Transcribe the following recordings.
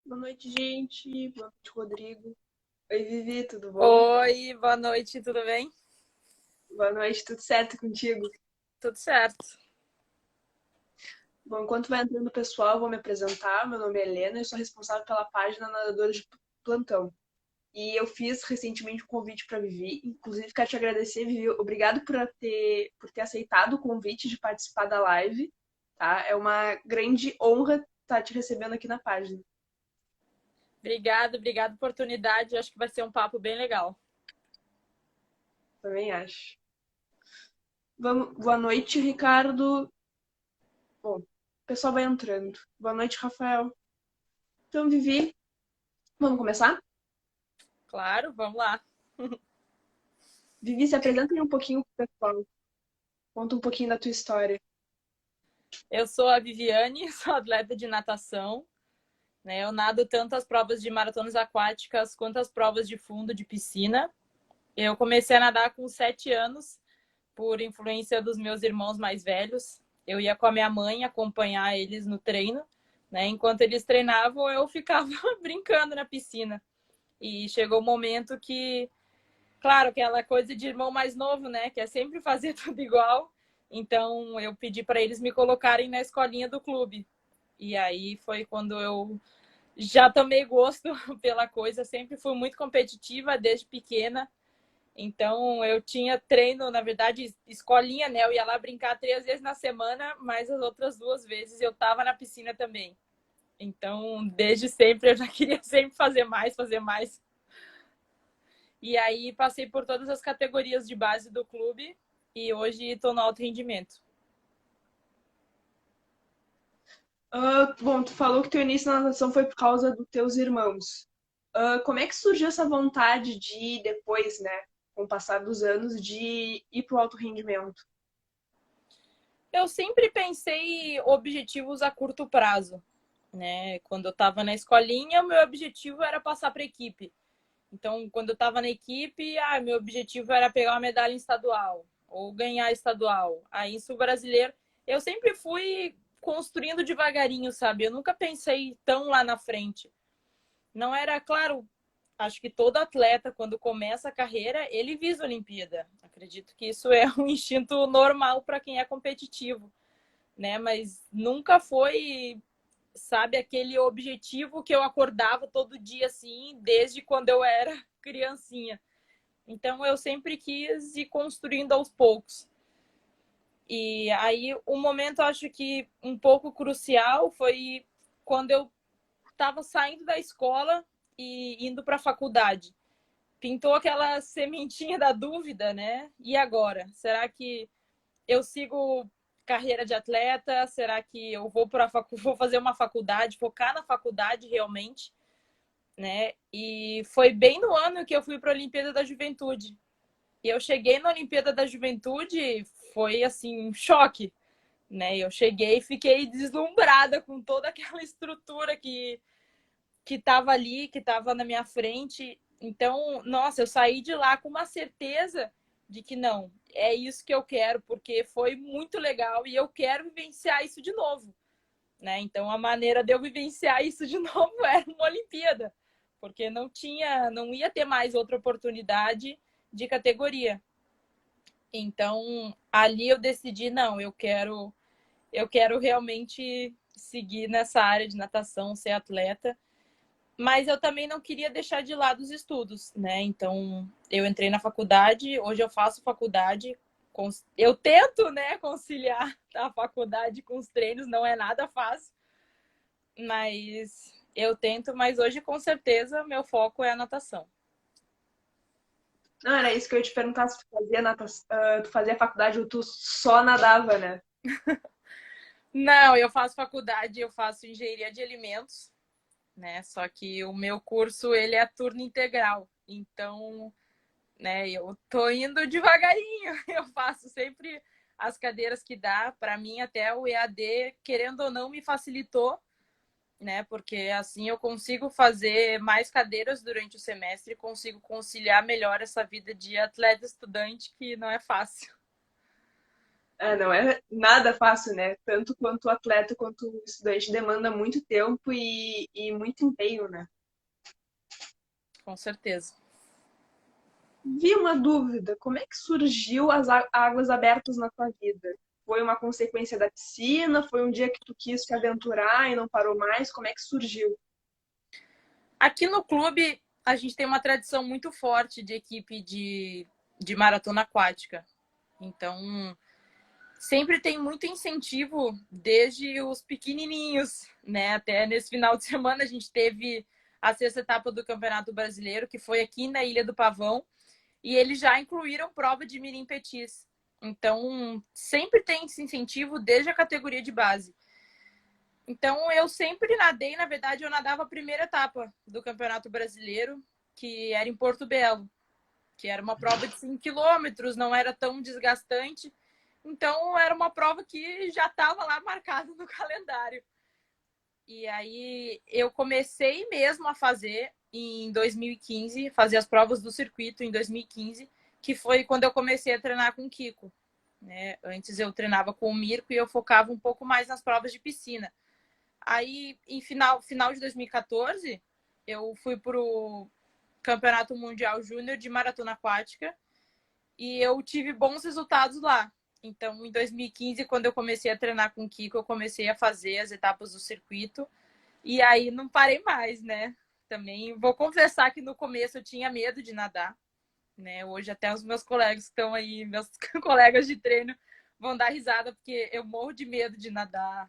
Boa noite, gente. Boa noite, Rodrigo. Oi, Vivi, tudo bom? Oi, boa noite, tudo bem? Boa noite, tudo certo contigo? Tudo certo. Bom, enquanto vai entrando o pessoal, eu vou me apresentar. Meu nome é Helena e sou responsável pela página Nadadores de Plantão. E eu fiz recentemente um convite para Vivi. Inclusive, quero te agradecer, Vivi. Obrigado por ter aceitado o convite de participar da live, tá? É uma grande honra estar te recebendo aqui na página. Obrigada pela oportunidade. Acho que vai ser um papo bem legal. Também acho. Boa noite, Ricardo. Bom, o pessoal vai entrando. Boa noite, Rafael. Então, Vivi, vamos começar? Claro, vamos lá. Vivi, se apresenta aí um pouquinho pro pessoal. Conta um pouquinho da tua história. Eu sou a Viviane, sou atleta de natação, né? Eu nado tanto as provas de maratonas aquáticas quanto as provas de fundo de piscina. Eu comecei a nadar com 7 anos, por influência dos meus irmãos mais velhos. Eu ia com a minha mãe acompanhar eles no treino, né? Enquanto eles treinavam, eu ficava brincando na piscina. E chegou o um momento que, claro, aquela coisa de irmão mais novo, né? Que é sempre fazer tudo igual. Então eu pedi para eles me colocarem na escolinha do clube. E aí foi quando eu já tomei gosto pela coisa. Sempre fui muito competitiva desde pequena. Então eu tinha treino, na verdade, escolinha, né? Eu ia lá brincar 3 vezes na semana, mas as outras 2 vezes eu estava na piscina também. Então, desde sempre eu já queria sempre fazer mais, fazer mais. E aí passei por todas as categorias de base do clube e hoje estou no alto rendimento. Bom, tu falou que teu início na natação foi por causa dos teus irmãos. Como é que surgiu essa vontade de, depois, né, com o passar dos anos, de ir pro alto rendimento? Eu sempre pensei objetivos a curto prazo, né? Quando eu estava na escolinha, o meu objetivo era passar para a equipe. Então, quando eu estava na equipe, meu objetivo era pegar uma medalha em estadual ou ganhar estadual. Aí, isso brasileiro, eu sempre fui construindo devagarinho, sabe? Eu nunca pensei tão lá na frente. Não era, claro, acho que todo atleta, quando começa a carreira, ele visa a Olimpíada. Acredito que isso é um instinto normal para quem é competitivo, né? Mas nunca foi, sabe, aquele objetivo que eu acordava todo dia assim, desde quando eu era criancinha. Então eu sempre quis ir construindo aos poucos. E aí o momento, acho que um pouco crucial foi quando eu estava saindo da escola e indo para a faculdade. Pintou aquela sementinha da dúvida, né? E agora? Será que eu sigo carreira de atleta? Será que eu vou fazer uma faculdade, focar na faculdade realmente, né? E foi bem no ano que eu fui para a Olimpíada da Juventude. E eu cheguei na Olimpíada da Juventude, foi assim, um choque, né? Eu cheguei e fiquei deslumbrada com toda aquela estrutura que estava ali, que estava na minha frente. Então, nossa, eu saí de lá com uma certeza de que não, é isso que eu quero, porque foi muito legal e eu quero vivenciar isso de novo, né? Então, a maneira de eu vivenciar isso de novo era uma Olimpíada, porque não ia ter mais outra oportunidade de categoria. Então, ali eu decidi, não, eu quero realmente seguir nessa área de natação, ser atleta, mas eu também não queria deixar de lado os estudos, né? Então, eu entrei na faculdade, hoje eu faço faculdade, eu tento, né, conciliar a faculdade com os treinos, não é nada fácil, mas eu tento, mas hoje com certeza meu foco é a natação. Não, era isso que eu ia te perguntar, se tu fazia natação, tu fazia faculdade ou tu só nadava, né? Não, eu faço faculdade, eu faço engenharia de alimentos, né? Só que o meu curso ele é turno integral. Então, né, eu tô indo devagarinho. Eu faço sempre as cadeiras que dá. Para mim, até o EAD, querendo ou não, me facilitou, né? Porque assim eu consigo fazer mais cadeiras durante o semestre e consigo conciliar melhor essa vida de atleta estudante que não é fácil. Não é nada fácil, né? Tanto quanto o atleta quanto o estudante demanda muito tempo e muito empenho, né? Com certeza. Vi uma dúvida, como é que surgiu as águas abertas na tua vida? Foi uma consequência da piscina? Foi um dia que tu quis te aventurar e não parou mais? Como é que surgiu? Aqui no clube, a gente tem uma tradição muito forte de equipe de maratona aquática. Então, sempre tem muito incentivo desde os pequenininhos, né? Até nesse final de semana a gente teve a sexta etapa do Campeonato Brasileiro, que foi aqui na Ilha do Pavão, e eles já incluíram prova de mirim petis. Então, sempre tem esse incentivo desde a categoria de base. Então, eu sempre nadei, na verdade, eu nadava a primeira etapa do Campeonato Brasileiro, que era em Porto Belo, que era uma prova de 5 quilômetros, não era tão desgastante. Então, era uma prova que já estava lá marcada no calendário. E aí, eu comecei mesmo a fazer em 2015, fazer as provas do circuito em 2015, que foi quando eu comecei a treinar com o Kiko. Né? Antes eu treinava com o Mirko e eu focava um pouco mais nas provas de piscina. Aí, em final de 2014, eu fui para o Campeonato Mundial Júnior de Maratona Aquática e eu tive bons resultados lá. Então, em 2015, quando eu comecei a treinar com o Kiko, eu comecei a fazer as etapas do circuito e aí não parei mais, né? Também vou confessar que no começo eu tinha medo de nadar, né? Hoje até os meus colegas que estão aí, meus colegas de treino, vão dar risada porque eu morro de medo de nadar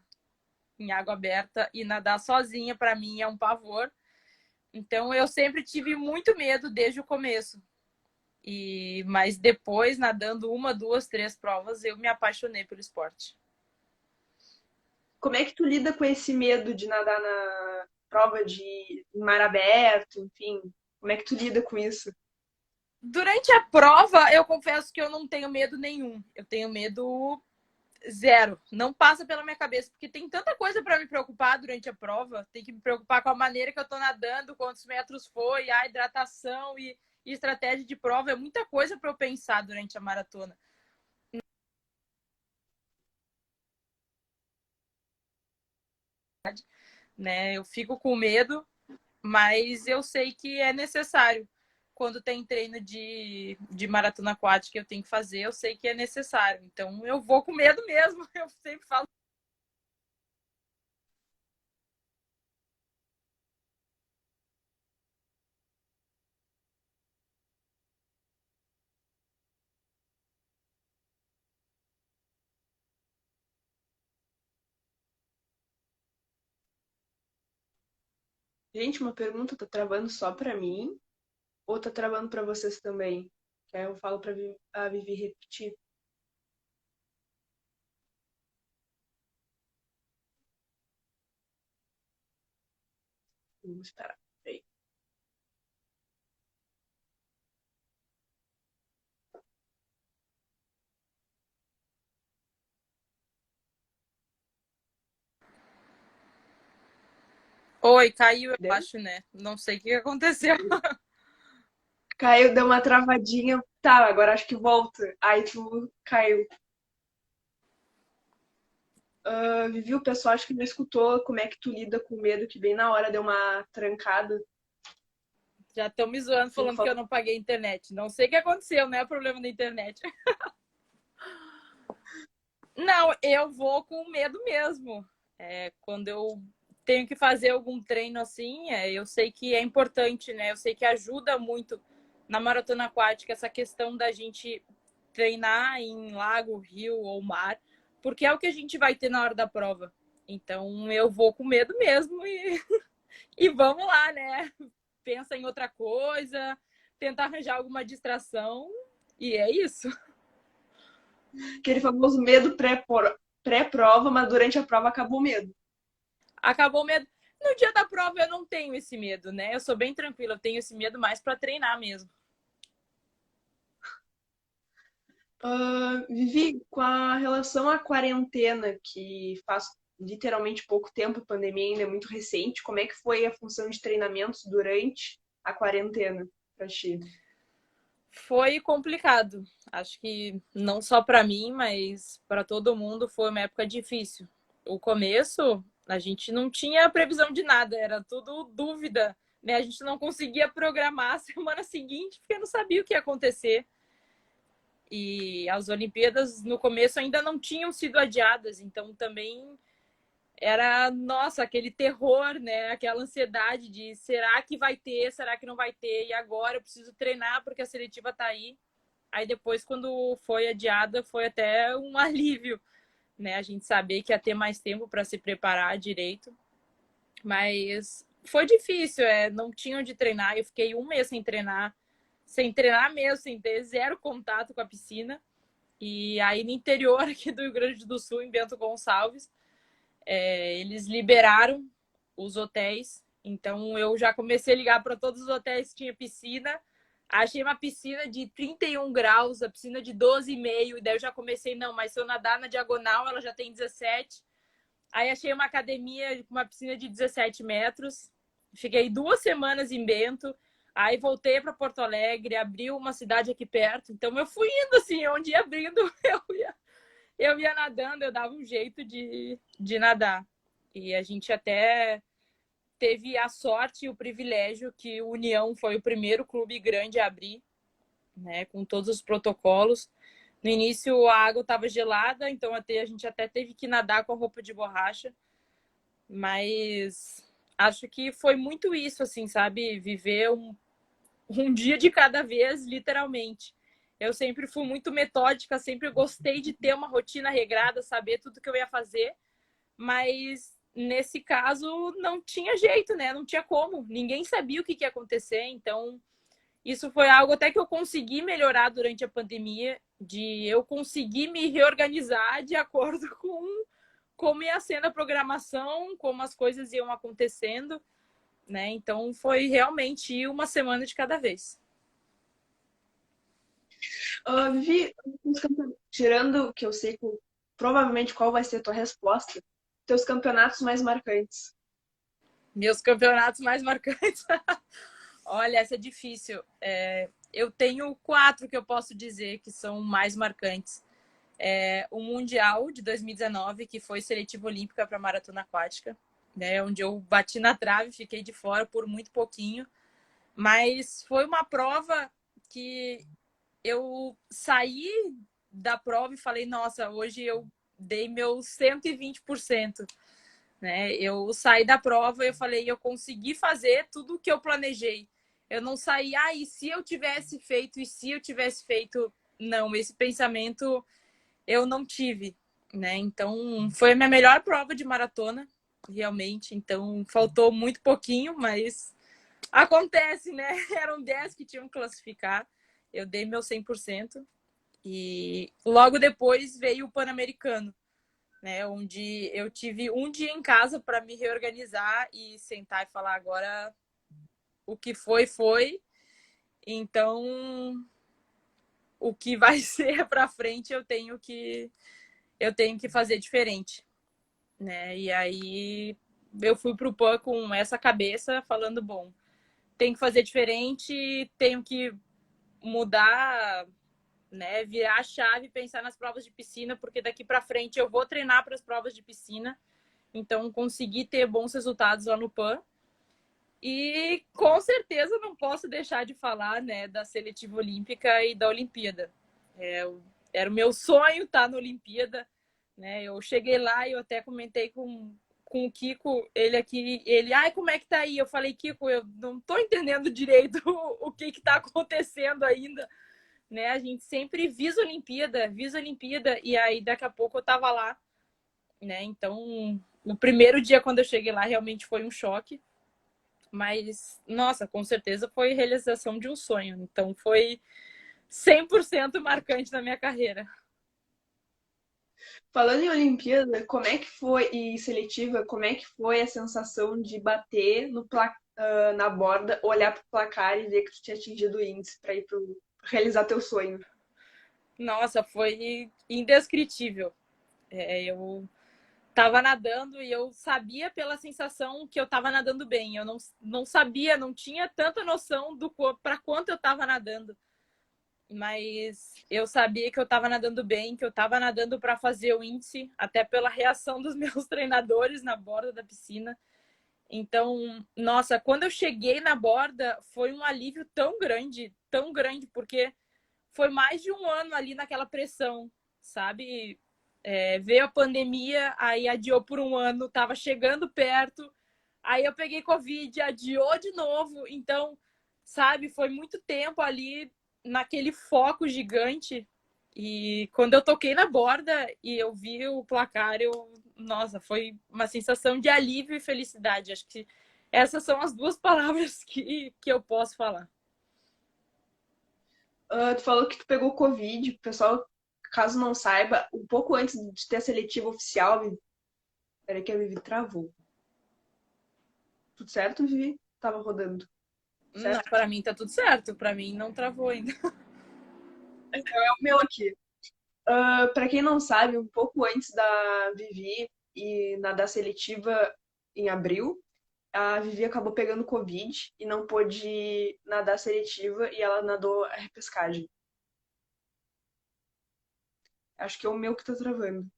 em água aberta e nadar sozinha para mim é um pavor. Então eu sempre tive muito medo desde o começo. Mas depois, nadando uma, duas, três provas, eu me apaixonei pelo esporte. Como é que tu lida com esse medo de nadar na prova de mar aberto, enfim? Como é que tu lida com isso? Durante a prova, eu confesso que eu não tenho medo nenhum. Eu tenho medo zero. Não passa pela minha cabeça, porque tem tanta coisa para me preocupar durante a prova. Tem que me preocupar com a maneira que eu estou nadando, quantos metros foi, a hidratação e estratégia de prova. É muita coisa para eu pensar durante a maratona. Né? Eu fico com medo, mas eu sei que é necessário. Quando tem treino de maratona aquática, eu tenho que fazer, eu sei que é necessário. Então eu vou com medo mesmo. Eu sempre falo. Gente, uma pergunta, tá travando só pra mim ou tá travando pra vocês também? Que aí eu falo pra a Vivi repetir. Vamos esperar. Peraí. Oi, caiu, eu Deu? acho, né? Não sei o que aconteceu. Caiu, deu uma travadinha. Tá, agora acho que volta. Aí tu caiu. Vivi, o pessoal acho que não escutou como é que tu lida com medo, que bem na hora deu uma trancada. Já estão me zoando Tu falando que eu falou. não paguei a internet. Não sei o que aconteceu, não é problema da internet. Não, eu vou com medo mesmo. Quando eu tenho que fazer algum treino assim, eu sei que é importante, né? Eu sei que ajuda muito na maratona aquática essa questão da gente treinar em lago, rio ou mar, porque é o que a gente vai ter na hora da prova. Então eu vou com medo mesmo e vamos lá, né? Pensa em outra coisa, tentar arranjar alguma distração e é isso. Aquele famoso medo pré-prova, mas durante a prova acabou o medo. Acabou o medo. No dia da prova eu não tenho esse medo, né? Eu sou bem tranquila, eu tenho esse medo mais para treinar mesmo. Vivi, com a relação à quarentena, que faz literalmente pouco tempo, a pandemia ainda é muito recente, como é que foi a função de treinamentos durante a quarentena para ti? Foi complicado. Acho que não só para mim, mas para todo mundo foi uma época difícil. O começo, a gente não tinha previsão de nada, era tudo dúvida, né? A gente não conseguia programar a semana seguinte porque não sabia o que ia acontecer. E as Olimpíadas no começo ainda não tinham sido adiadas, então também era, nossa, aquele terror, né? Aquela ansiedade de será que vai ter, será que não vai ter? E agora eu preciso treinar porque a seletiva tá aí. Aí depois, quando foi adiada, foi até um alívio, né? A gente saber que ia ter mais tempo para se preparar direito. Mas foi difícil, não tinha onde treinar. Eu fiquei um mês sem treinar mesmo, sem ter zero contato com a piscina. E aí no interior aqui do Rio Grande do Sul, em Bento Gonçalves, eles liberaram os hotéis. Então eu já comecei a ligar para todos os hotéis que tinha piscina. Achei uma piscina de 31 graus, a piscina de 12,5. E daí eu já comecei, não, mas se eu nadar na diagonal, ela já tem 17. Aí achei uma academia com uma piscina de 17 metros. Fiquei 2 semanas em Bento. Aí voltei para Porto Alegre, abriu uma cidade aqui perto. Então eu fui indo assim, onde ia abrindo, eu ia nadando, eu dava um jeito de nadar. E a gente até teve a sorte e o privilégio que o União foi o primeiro clube grande a abrir, né, com todos os protocolos. No início a água estava gelada, então a gente até teve que nadar com a roupa de borracha, mas acho que foi muito isso, assim, sabe? Viver um dia de cada vez, literalmente. Eu sempre fui muito metódica, sempre gostei de ter uma rotina regrada, saber tudo que eu ia fazer, mas nesse caso não tinha jeito, né? Não tinha como. Ninguém sabia o que ia acontecer, então isso foi algo até que eu consegui melhorar durante a pandemia, de eu conseguir me reorganizar de acordo com como ia sendo a programação, como as coisas iam acontecendo, né? Então foi realmente uma semana de cada vez. Vivi, tirando que eu sei provavelmente qual vai ser a tua resposta, teus campeonatos mais marcantes. Meus campeonatos mais marcantes. Olha, essa é difícil. Eu tenho 4 que eu posso dizer que são mais marcantes. O Mundial de 2019, que foi seletiva olímpica para maratona aquática, né, onde eu bati na trave, fiquei de fora por muito pouquinho. Mas foi uma prova que eu saí da prova e falei, nossa, hoje eu dei meu 120%. Né? Eu saí da prova e eu falei, eu consegui fazer tudo o que eu planejei. Eu não saí, e se eu tivesse feito, e se eu tivesse feito? Não, esse pensamento eu não tive, né? Então, foi a minha melhor prova de maratona, realmente. Então, faltou muito pouquinho, mas acontece, né? Eram 10 que tinham que classificar. Eu dei meu 100%. E logo depois veio o Pan-Americano, né? Onde eu tive um dia em casa para me reorganizar e sentar e falar agora o que foi, foi. Então, o que vai ser para frente eu tenho que fazer diferente, né? E aí eu fui pro PAN com essa cabeça falando, bom, tenho que fazer diferente, tenho que mudar, né, virar a chave, pensar nas provas de piscina, porque daqui para frente eu vou treinar para as provas de piscina. Então, consegui ter bons resultados lá no PAN. E com certeza não posso deixar de falar, né, da seletiva olímpica e da Olimpíada. Era o meu sonho estar na Olimpíada, né? Eu cheguei lá e eu até comentei com o Kiko, como é que tá aí? Eu falei, Kiko, eu não tô entendendo direito o que tá acontecendo ainda, né? A gente sempre visa a Olimpíada, e aí daqui a pouco eu tava lá, né? Então, o primeiro dia quando eu cheguei lá realmente foi um choque, mas, nossa, com certeza foi realização de um sonho. Então, foi 100% marcante na minha carreira. Falando em Olimpíada, como é que foi, e seletiva, como é que foi a sensação de bater na borda, olhar pro placar e ver que tu tinha atingido o índice para realizar teu sonho? Nossa, foi indescritível. Eu tava nadando e eu sabia pela sensação que eu tava nadando bem. Eu não sabia, não tinha tanta noção do para quanto eu tava nadando. mas eu sabia que eu estava nadando bem, que eu estava nadando para fazer o índice, até pela reação dos meus treinadores na borda da piscina. Então, nossa, quando eu cheguei na borda, foi um alívio tão grande, porque foi mais de um ano ali naquela pressão, sabe? Veio a pandemia, aí adiou por um ano, tava chegando perto, aí eu peguei Covid, adiou de novo. Então, sabe, foi muito tempo ali naquele foco gigante. E quando eu toquei na borda e eu vi o placar, nossa, foi uma sensação de alívio e felicidade. Acho que essas são as duas palavras que eu posso falar. Tu falou que tu pegou Covid, pessoal, caso não saiba, um pouco antes de ter a seletiva oficial, peraí que a Vivi travou. Tudo certo, Vivi? Tava rodando. Não, Certo? para mim tá tudo certo. Para mim não travou ainda. Então é o meu aqui. Pra quem não sabe, um pouco antes da Vivi e da seletiva em abril, a Vivi acabou pegando Covid e não pôde nadar seletiva e ela nadou a repescagem. Acho que é o meu que tá travando.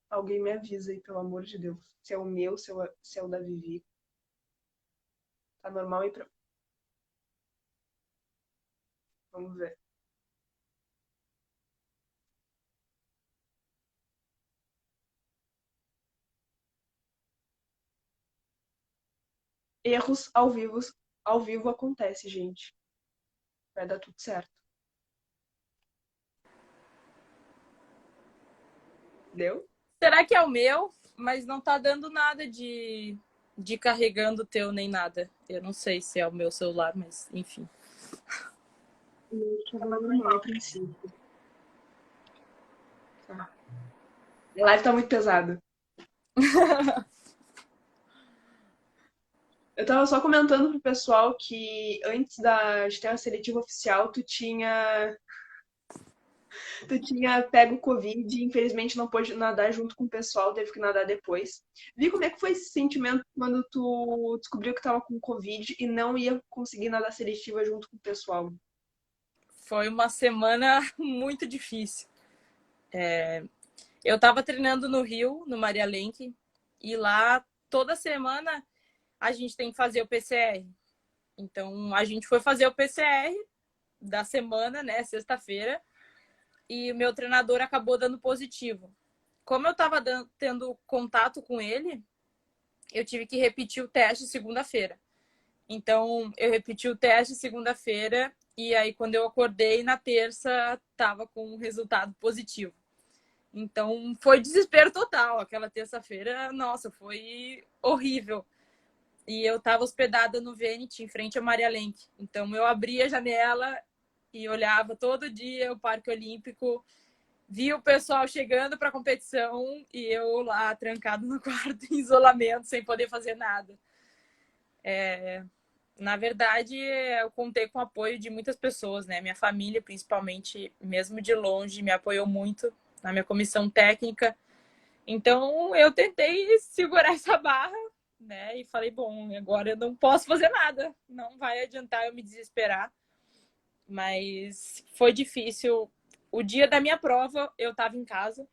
Alguém me avisa aí, pelo amor de Deus. Se é o meu, se é o da Vivi. Tá normal aí pra. Vamos ver. Erros ao vivo acontece, gente. Vai dar tudo certo. Deu? Será que é o meu? Mas não tá dando nada de carregando o teu nem nada. Eu não sei se é o meu celular, mas enfim. Tava normal a princípio. Tá. A live tá muito pesada. Eu tava só comentando pro pessoal que antes de ter a seletiva oficial, tu tinha pego o Covid e infelizmente não pôde nadar junto com o pessoal, teve que nadar depois. Vi como é que foi esse sentimento quando tu descobriu que tava com Covid e não ia conseguir nadar seletiva junto com o pessoal. Foi uma semana muito difícil. Eu tava treinando no Rio, no Maria Lenk, e lá toda semana a gente tem que fazer o PCR. Então a gente foi fazer o PCR da semana, né, sexta-feira, e o meu treinador acabou dando positivo. Como eu estava tendo contato com ele, eu tive que repetir o teste segunda-feira. Então, eu repeti o teste segunda-feira e aí, quando eu acordei na terça, estava com um resultado positivo. Então, foi desespero total. Aquela terça-feira, nossa, foi horrível. E eu estava hospedada no Zenit, em frente à Maria Lenk. Então, eu abria a janela e olhava todo dia o Parque Olímpico, via o pessoal chegando para a competição e eu lá trancado no quarto em isolamento, sem poder fazer nada. Na verdade, eu contei com o apoio de muitas pessoas, né? Minha família, principalmente, mesmo de longe, me apoiou muito na minha comissão técnica. Então, eu tentei segurar essa barra, né? E falei, bom, agora eu não posso fazer nada. Não vai adiantar eu me desesperar. Mas foi difícil. O dia da minha prova, eu estava em casa,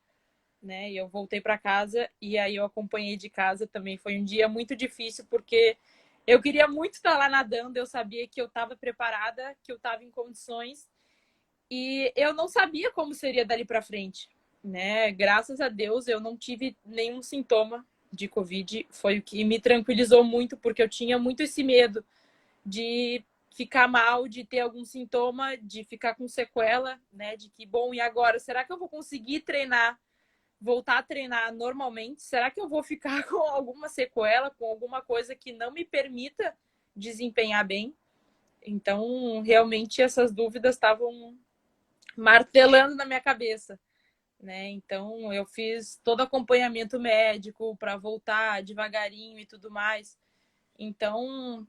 né? E eu voltei para casa e aí eu acompanhei de casa também. Foi um dia muito difícil porque eu queria muito estar lá nadando, eu sabia que eu estava preparada, que eu estava em condições e eu não sabia como seria dali para frente, né? Graças a Deus eu não tive nenhum sintoma de Covid, foi o que me tranquilizou muito porque eu tinha muito esse medo de ficar mal, de ter algum sintoma, de ficar com sequela, né? De que, bom, e agora? Será que eu vou conseguir treinar, voltar a treinar normalmente? Será que eu vou ficar com alguma sequela, com alguma coisa que não me permita desempenhar bem? Então, realmente, essas dúvidas estavam martelando na minha cabeça, né? Então, eu fiz todo acompanhamento médico para voltar devagarinho e tudo mais. Então,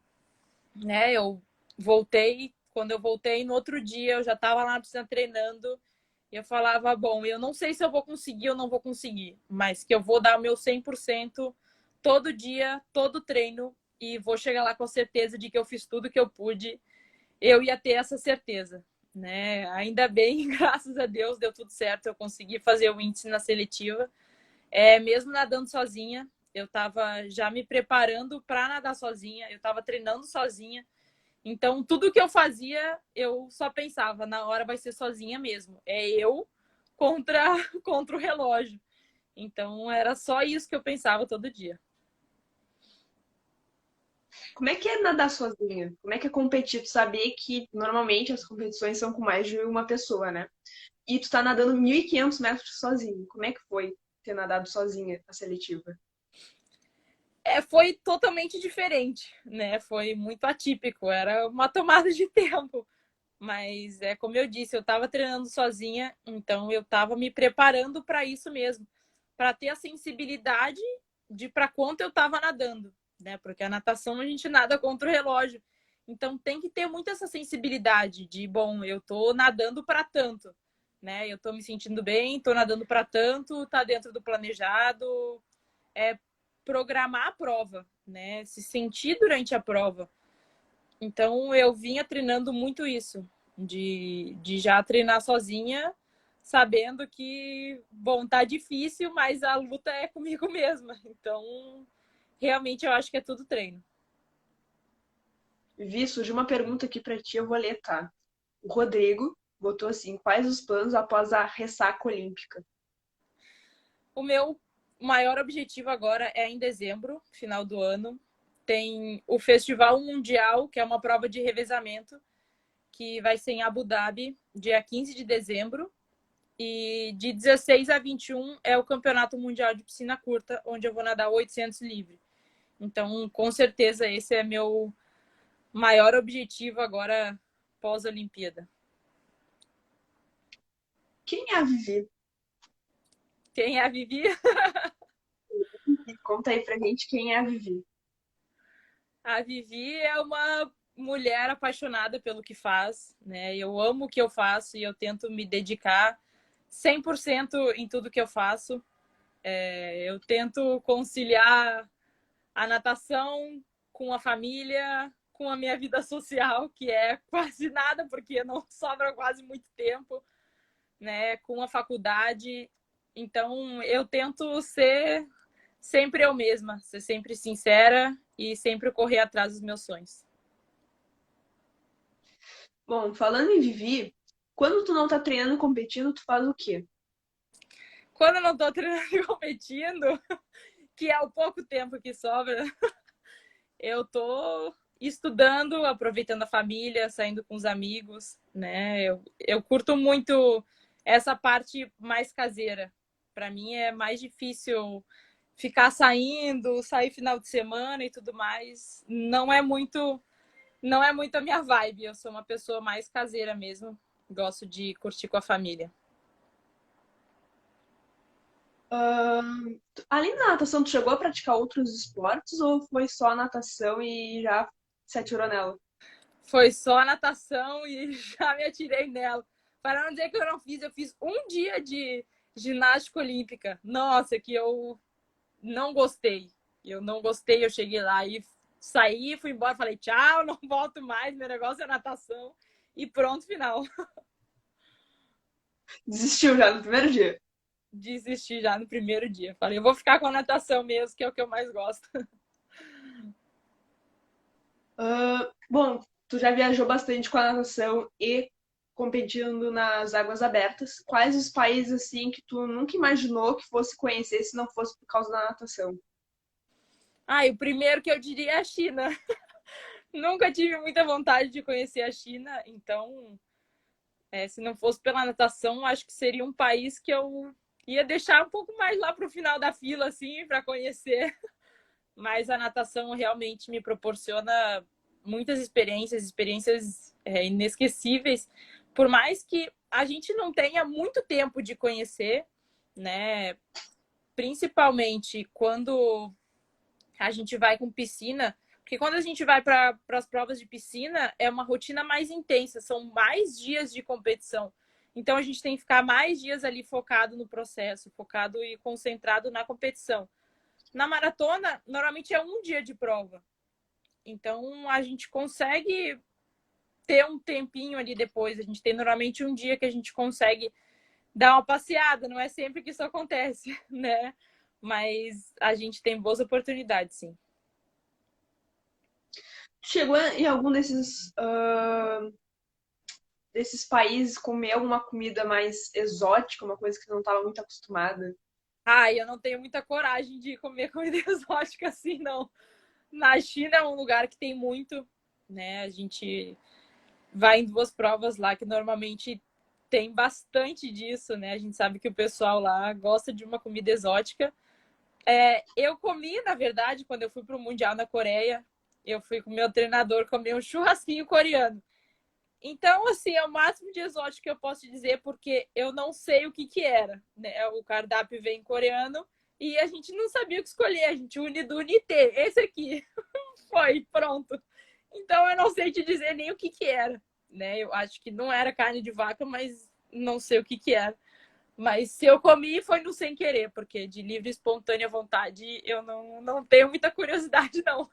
né, eu voltei. Quando eu voltei, no outro dia, eu já estava lá na piscina treinando. E eu falava, bom, eu não sei se eu vou conseguir ou não vou conseguir, mas que eu vou dar o meu 100% todo dia, todo treino, e vou chegar lá com certeza de que eu fiz tudo que eu pude. eu ia ter essa certeza, né? Ainda bem, graças a Deus, deu tudo certo. Eu consegui fazer o índice na seletiva. Mesmo nadando sozinha, eu estava já me preparando para nadar sozinha, eu estava treinando sozinha. Então, tudo que eu fazia, eu só pensava, na hora vai ser sozinha mesmo. É eu contra, contra o relógio. Então, era só isso que eu pensava todo dia. Como é que é nadar sozinha? Como é que é competir? Tu saber que normalmente as competições são com mais de uma pessoa, né? E tu tá nadando 1.500 metros sozinho. Como é que foi ter nadado sozinha a seletiva? Foi totalmente diferente, né? Foi muito atípico, era uma tomada de tempo. Mas como eu disse, eu estava treinando sozinha, então eu estava me preparando para isso mesmo, para ter a sensibilidade de para quanto eu estava nadando, né? Porque a natação a gente nada contra o relógio. Então tem que ter muito essa sensibilidade de, bom, eu tô nadando para tanto, né? Eu tô me sentindo bem, tô nadando para tanto, tá dentro do planejado, é programar a prova, né? Se sentir durante a prova. Então eu vinha treinando muito isso, de já treinar sozinha, sabendo que, bom, tá difícil, mas a luta é comigo mesma. Então, realmente eu acho que é tudo treino. Vi, surgiu uma pergunta aqui pra ti, eu vou ler, tá? O Rodrigo botou assim: quais os planos após a ressaca olímpica? O meu maior objetivo agora é em dezembro, final do ano. Tem o Festival Mundial, que é uma prova de revezamento, que vai ser em Abu Dhabi, dia 15 de dezembro. E de 16 a 21 é o Campeonato Mundial de Piscina Curta, onde eu vou nadar 800 livre. Então, com certeza, esse é meu maior objetivo agora pós-Olimpíada. Quem é a Vivi? Quem é a Vivi? Conta aí pra gente quem é a Vivi. A Vivi é uma mulher apaixonada pelo que faz, né? Eu amo o que eu faço e eu tento me dedicar 100% em tudo que eu faço. Eu tento conciliar a natação com a família, com a minha vida social, que é quase nada, porque não sobra quase muito tempo, né? Com a faculdade. Então, eu tento ser sempre eu mesma, ser sempre sincera e sempre correr atrás dos meus sonhos. Bom, falando em Vivi, quando tu não tá treinando e competindo, tu faz o quê? Quando eu não estou treinando e competindo, que é o pouco tempo que sobra, eu tô estudando, aproveitando a família, saindo com os amigos, né? Eu curto muito essa parte mais caseira. Para mim é mais difícil ficar saindo, sair final de semana e tudo mais. Não é muito a minha vibe. Eu sou uma pessoa mais caseira mesmo. Gosto de curtir com a família. Além da natação, tu chegou a praticar outros esportes ou foi só natação e já se atirou nela? Foi só a natação e já me atirei nela. Para não dizer que eu fiz um dia de ginástica olímpica. Nossa, que eu não gostei. Eu não gostei, eu cheguei lá e saí, fui embora, falei tchau, não volto mais, meu negócio é natação. E pronto, final. Desistiu já no primeiro dia. Desisti já no primeiro dia. Falei, eu vou ficar com a natação mesmo, que é o que eu mais gosto. Bom, tu já viajou bastante com a natação e competindo nas águas abertas. Quais os países assim que tu nunca imaginou que fosse conhecer se não fosse por causa da natação? E o primeiro que eu diria é a China. Nunca tive muita vontade de conhecer a China, então, se não fosse pela natação, acho que seria um país que eu ia deixar um pouco mais lá para o final da fila, assim, para conhecer. Mas a natação realmente me proporciona muitas experiências inesquecíveis, por mais que a gente não tenha muito tempo de conhecer, né? Principalmente quando a gente vai com piscina, porque quando a gente vai para as provas de piscina é uma rotina mais intensa, são mais dias de competição. Então a gente tem que ficar mais dias ali focado no processo, focado e concentrado na competição. Na maratona, normalmente é um dia de prova. Então a gente consegue ter um tempinho ali depois. A gente tem normalmente um dia que a gente consegue dar uma passeada, não é sempre que isso acontece, né? Mas a gente tem boas oportunidades, sim. Chegou em algum desses países comer alguma comida mais exótica, uma coisa que não estava muito acostumada? Ah, eu não tenho muita coragem de comer comida exótica assim, não. Na China é um lugar que tem muito, né? A gente vai em duas provas lá que normalmente tem bastante disso, né? A gente sabe que o pessoal lá gosta de uma comida exótica. Eu comi, na verdade, quando eu fui para o Mundial na Coreia, eu fui com o meu treinador comer um churrasquinho coreano. Então, assim, é o máximo de exótico que eu posso dizer, porque eu não sei o que que era, né? O cardápio vem em coreano e a gente não sabia o que escolher. A gente une do unité, esse aqui. Foi, pronto. Então, eu não sei te dizer nem o que que era, né? Eu acho que não era carne de vaca, mas não sei o que que era. Mas se eu comi, foi no sem querer, porque de livre e espontânea vontade eu não tenho muita curiosidade, não.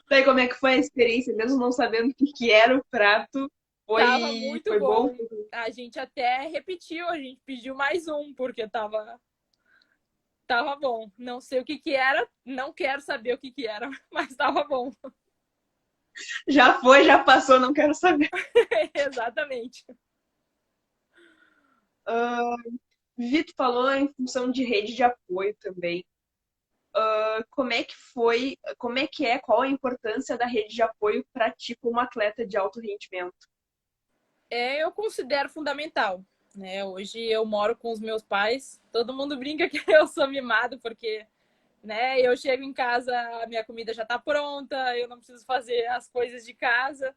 Daí como é que foi a experiência, mesmo não sabendo o que que era o prato? Tava Foi, muito foi bom? bom. A gente até repetiu, a gente pediu mais um, porque tava bom. Não sei o que que era, não quero saber o que que era, mas tava bom. Já foi, já passou, não quero saber. Exatamente. Vitor falou em função de rede de apoio também. Como é que foi, como é que é, qual a importância da rede de apoio para ti como atleta de alto rendimento? Eu considero fundamental, né? Hoje eu moro com os meus pais. Todo mundo brinca que eu sou mimado porque, né, eu chego em casa, a minha comida já está pronta, eu não preciso fazer as coisas de casa.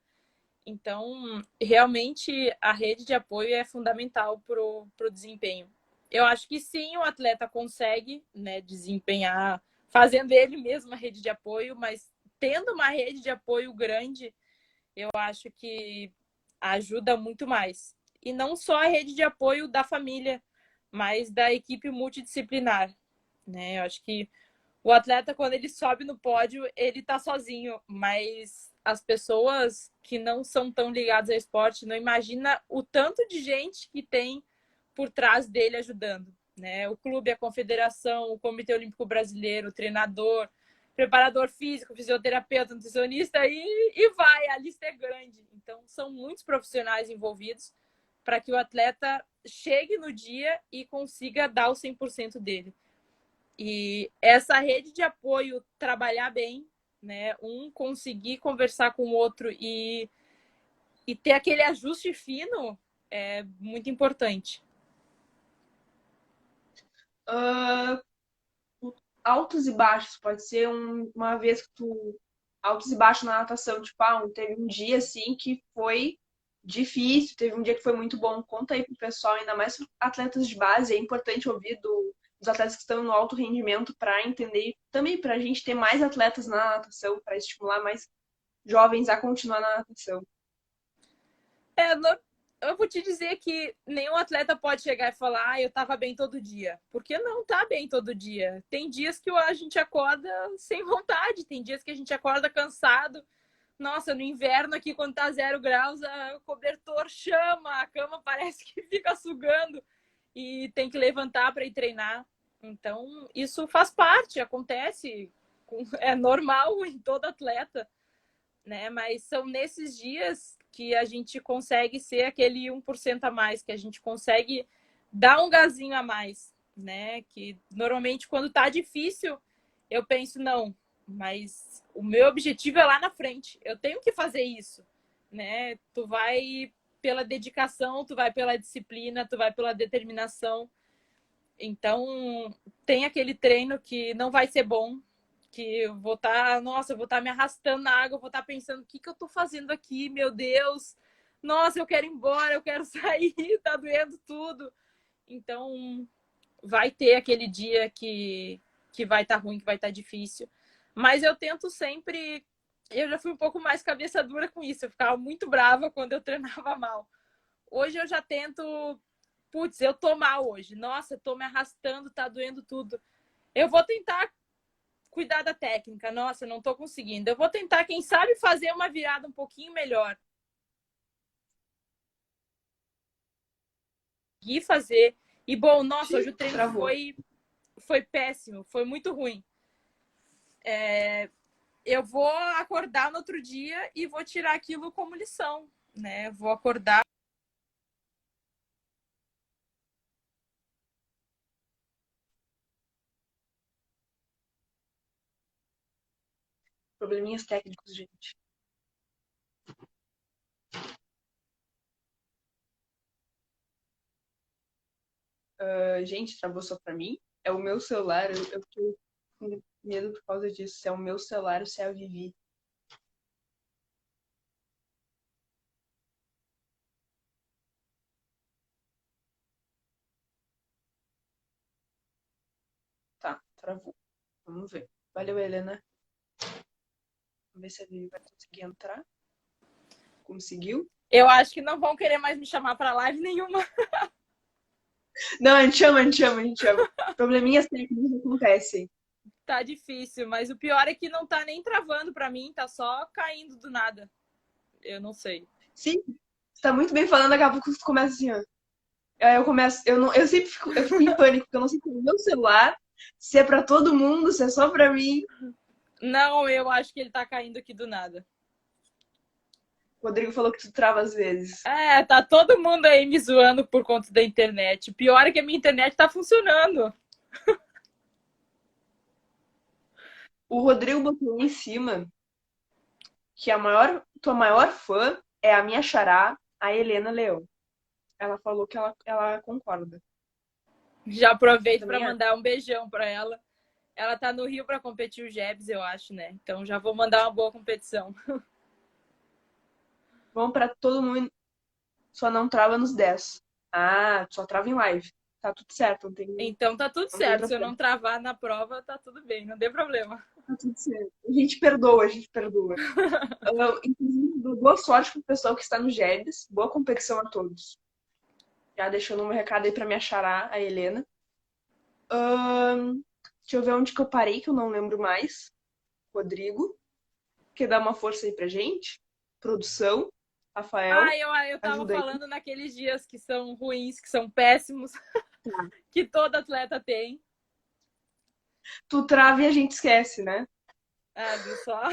Então, realmente a rede de apoio é fundamental pro desempenho. Eu acho que sim, o atleta consegue, né, desempenhar fazendo ele mesmo a rede de apoio, mas tendo uma rede de apoio grande, eu acho que ajuda muito mais. E não só a rede de apoio da família, mas da equipe multidisciplinar, né? Eu acho que o atleta, quando ele sobe no pódio, ele tá sozinho, mas as pessoas que não são tão ligadas ao esporte não imagina o tanto de gente que tem por trás dele ajudando, né? O clube, a confederação, o Comitê Olímpico Brasileiro, o treinador, preparador físico, fisioterapeuta, nutricionista e vai, a lista é grande. Então, são muitos profissionais envolvidos para que o atleta chegue no dia e consiga dar o 100% dele. E essa rede de apoio trabalhar bem, né? Um conseguir conversar com o outro e ter aquele ajuste fino é muito importante. Uh, Altos e baixos, pode ser uma vez que tu. Altos e baixos na natação, tipo, teve um dia assim que foi difícil, teve um dia que foi muito bom. Conta aí pro pessoal, ainda mais atletas de base, é importante ouvir dos atletas que estão no alto rendimento para entender, também para a gente ter mais atletas na natação, para estimular mais jovens a continuar na natação. É, eu vou te dizer que nenhum atleta pode chegar e falar, eu tava bem todo dia. Porque não tá bem todo dia. Tem dias que a gente acorda sem vontade, tem dias que a gente acorda cansado. Nossa, no inverno aqui, quando tá 0 graus, o cobertor chama, a cama parece que fica sugando e tem que levantar para ir treinar. Então, isso faz parte, acontece, é normal em todo atleta, né? Mas são nesses dias que a gente consegue ser aquele 1% a mais, que a gente consegue dar um gazinho a mais, né? Que normalmente quando tá difícil, eu penso, não, mas o meu objetivo é lá na frente, eu tenho que fazer isso, né? Tu vai pela dedicação, tu vai pela disciplina, tu vai pela determinação. Então, tem aquele treino que não vai ser bom, que eu vou estar, nossa, eu vou estar me arrastando na água, eu vou estar pensando, o que que eu tô fazendo aqui, meu Deus? Nossa, eu quero ir embora, eu quero sair, tá doendo tudo. Então, vai ter aquele dia que vai estar ruim, que vai estar difícil. Mas eu tento sempre. Eu já fui um pouco mais cabeça dura com isso. Eu ficava muito brava quando eu treinava mal. Hoje eu já tento. Putz, eu tô mal hoje. Nossa, eu tô me arrastando, tá doendo tudo. Eu vou tentar cuidar da técnica. Nossa, não tô conseguindo. Eu vou tentar, quem sabe, fazer uma virada um pouquinho melhor. E fazer. E bom, nossa, hoje o treino foi péssimo, foi muito ruim. Eu vou acordar no outro dia e vou tirar aquilo como lição, né? Vou acordar. Probleminhas técnicos, gente. Gente, travou só pra mim. É o meu celular. Eu tô com medo por causa disso. Se é o meu celular ou se é a Vivi. Tá, travou. Vamos ver. Valeu, Helena. Vamos ver se a Vivi vai conseguir entrar. Conseguiu? Eu acho que não vão querer mais me chamar para live nenhuma. Não, a gente chama, a gente chama, a gente chama. Probleminhas técnicos acontecem. Tá difícil, mas o pior é que não tá nem travando para mim, tá só caindo do nada. Eu não sei. Sim, você tá muito bem falando, daqui a pouco tu começa assim, ó. Aí eu começo, eu sempre fico em pânico, porque eu não sei se é o meu celular, se é pra todo mundo, se é só pra mim. Não, eu acho que ele tá caindo aqui do nada. O Rodrigo falou que tu trava às vezes. É, tá todo mundo aí me zoando por conta da internet. O pior é que a minha internet tá funcionando. O Rodrigo botou em cima que tua maior fã é a minha xará, a Helena Leão. Ela falou que ela concorda. Já aproveito para Também é. mandar um beijão para ela. Ela tá no Rio para competir o Jebs, eu acho, né? Então já vou mandar uma boa competição. Vamos pra todo mundo, só não trava nos 10. Ah, só trava em live. Tá tudo certo, Então tá tudo não tem certo. outra Se eu forma. não travar na prova, tá tudo bem, não tem problema. Tá tudo certo. A gente perdoa, a gente perdoa. Inclusive, boa sorte pro pessoal que está no GEBS. Boa competição a todos. Já deixando um recado aí pra minha xará, a Helena. Deixa eu ver onde que eu parei, que eu não lembro mais. Rodrigo. Quer dar uma força aí pra gente? Produção. Rafael. Eu tava Ajuda aí. falando naqueles dias que são ruins, que são péssimos, Tá. que todo atleta tem. Tu trava e a gente esquece, né? Ah, viu só?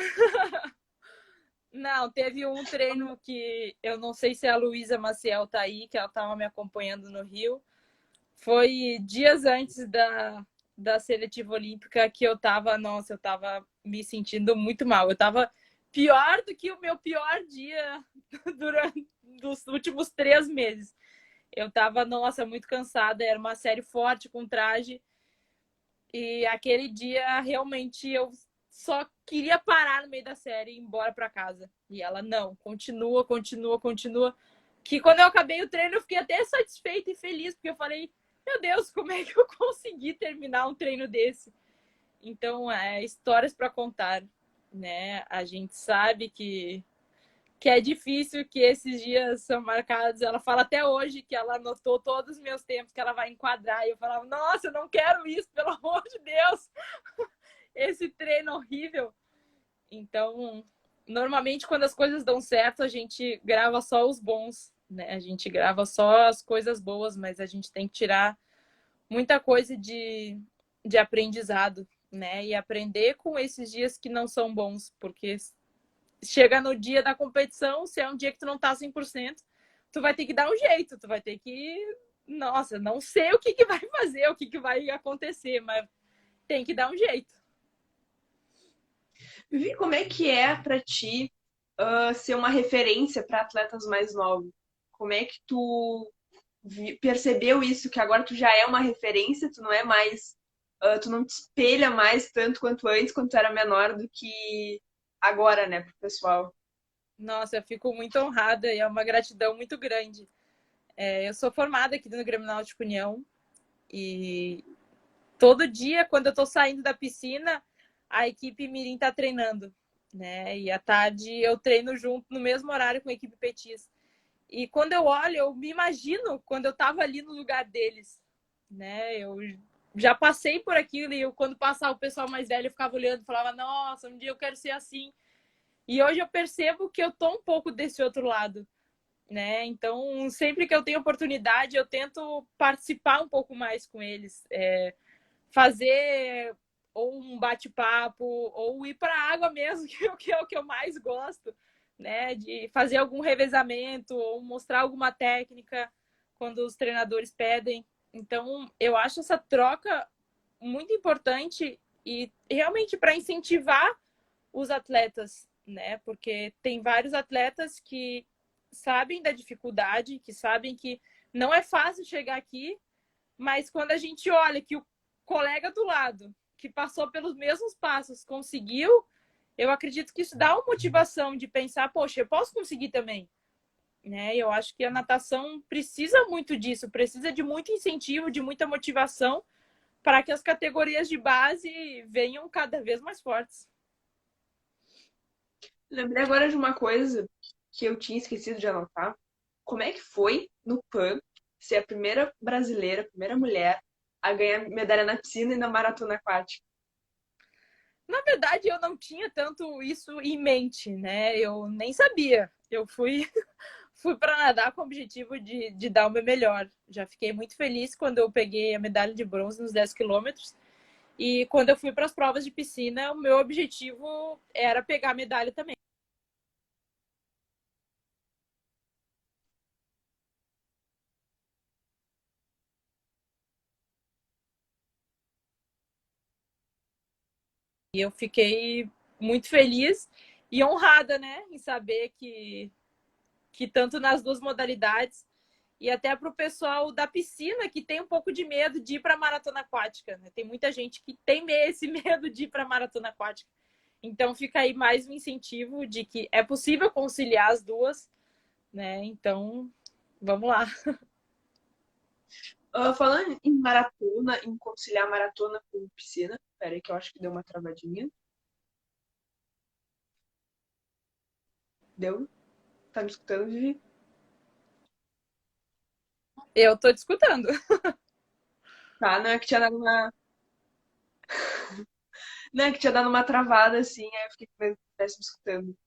Não, teve um treino que eu não sei se a Luísa Maciel tá aí, que ela tava me acompanhando no Rio. Foi dias antes da seletiva olímpica que eu tava, nossa, eu tava me sentindo muito mal. Eu tava pior do que o meu pior dia durante os últimos 3 meses. Eu tava, nossa, muito cansada. Era uma série forte com traje. E aquele dia, realmente, eu só queria parar no meio da série e ir embora para casa. E ela, não, continua, continua, continua. Que quando eu acabei o treino, eu fiquei até satisfeita e feliz, porque eu falei, meu Deus, como é que eu consegui terminar um treino desse? Então, histórias para contar, né? A gente sabe que é difícil, que esses dias são marcados. Ela fala até hoje que ela anotou todos os meus tempos que ela vai enquadrar. E eu falava, nossa, eu não quero isso, pelo amor de Deus. Esse treino horrível. Então, normalmente, quando as coisas dão certo, a gente grava só os bons, né? A gente grava só as coisas boas, mas a gente tem que tirar muita coisa de aprendizado, né? E aprender com esses dias que não são bons, porque chega no dia da competição, se é um dia que tu não tá 100%, tu vai ter que dar um jeito, tu vai ter que... Nossa, não sei o que vai fazer, o que vai acontecer, mas tem que dar um jeito. Vivi, como é que é pra ti ser uma referência para atletas mais novos? Como é que tu percebeu isso, que agora tu já é uma referência, tu não é mais, tu não te espelha mais tanto quanto antes, quando tu era menor, do que agora, né, pro pessoal. Nossa, eu fico muito honrada e é uma gratidão muito grande. Eu sou formada aqui no Grêmio Náutico União e todo dia, quando eu tô saindo da piscina, a equipe Mirim tá treinando, né? E à tarde eu treino junto no mesmo horário com a equipe Petis. E quando eu olho, eu me imagino quando eu tava ali no lugar deles, né? Eu já passei por aquilo e eu, quando passava o pessoal mais velho, eu ficava olhando e falava, nossa, um dia eu quero ser assim. E hoje eu percebo que eu tô um pouco desse outro lado, né? Então, sempre que eu tenho oportunidade, eu tento participar um pouco mais com eles. Fazer ou um bate-papo, ou ir para a água mesmo, que é o que eu mais gosto, né? De fazer algum revezamento, ou mostrar alguma técnica quando os treinadores pedem. Então, eu acho essa troca muito importante e realmente para incentivar os atletas, né? Porque tem vários atletas que sabem da dificuldade, que sabem que não é fácil chegar aqui, mas quando a gente olha que o colega do lado, que passou pelos mesmos passos, conseguiu, eu acredito que isso dá uma motivação de pensar, poxa, eu posso conseguir também. Né? Eu acho que a natação precisa muito disso, precisa de muito incentivo, de muita motivação para que as categorias de base venham cada vez mais fortes. Lembrei agora de uma coisa que eu tinha esquecido de anotar. Como é que foi no PAN ser a primeira brasileira, a primeira mulher a ganhar medalha na piscina e na maratona aquática? Na verdade, eu não tinha tanto isso em mente, né? Eu nem sabia. Eu fui para nadar com o objetivo de dar o meu melhor. Já fiquei muito feliz quando eu peguei a medalha de bronze nos 10 quilômetros. E quando eu fui para as provas de piscina, o meu objetivo era pegar a medalha também. E eu fiquei muito feliz e honrada, né, em saber que tanto nas duas modalidades e até para o pessoal da piscina que tem um pouco de medo de ir para a maratona aquática, né? Tem muita gente que tem esse medo de ir para a maratona aquática. Então fica aí mais um incentivo de que é possível conciliar as duas, né? Então, vamos lá. Falando em maratona, em conciliar maratona com piscina, peraí que eu acho que deu uma travadinha. Deu? Tá me escutando, Vivi? Eu tô te escutando. Tá, não é que tinha dado uma. Não é que tinha dado uma travada assim, aí eu fiquei com medo que estivesse me escutando.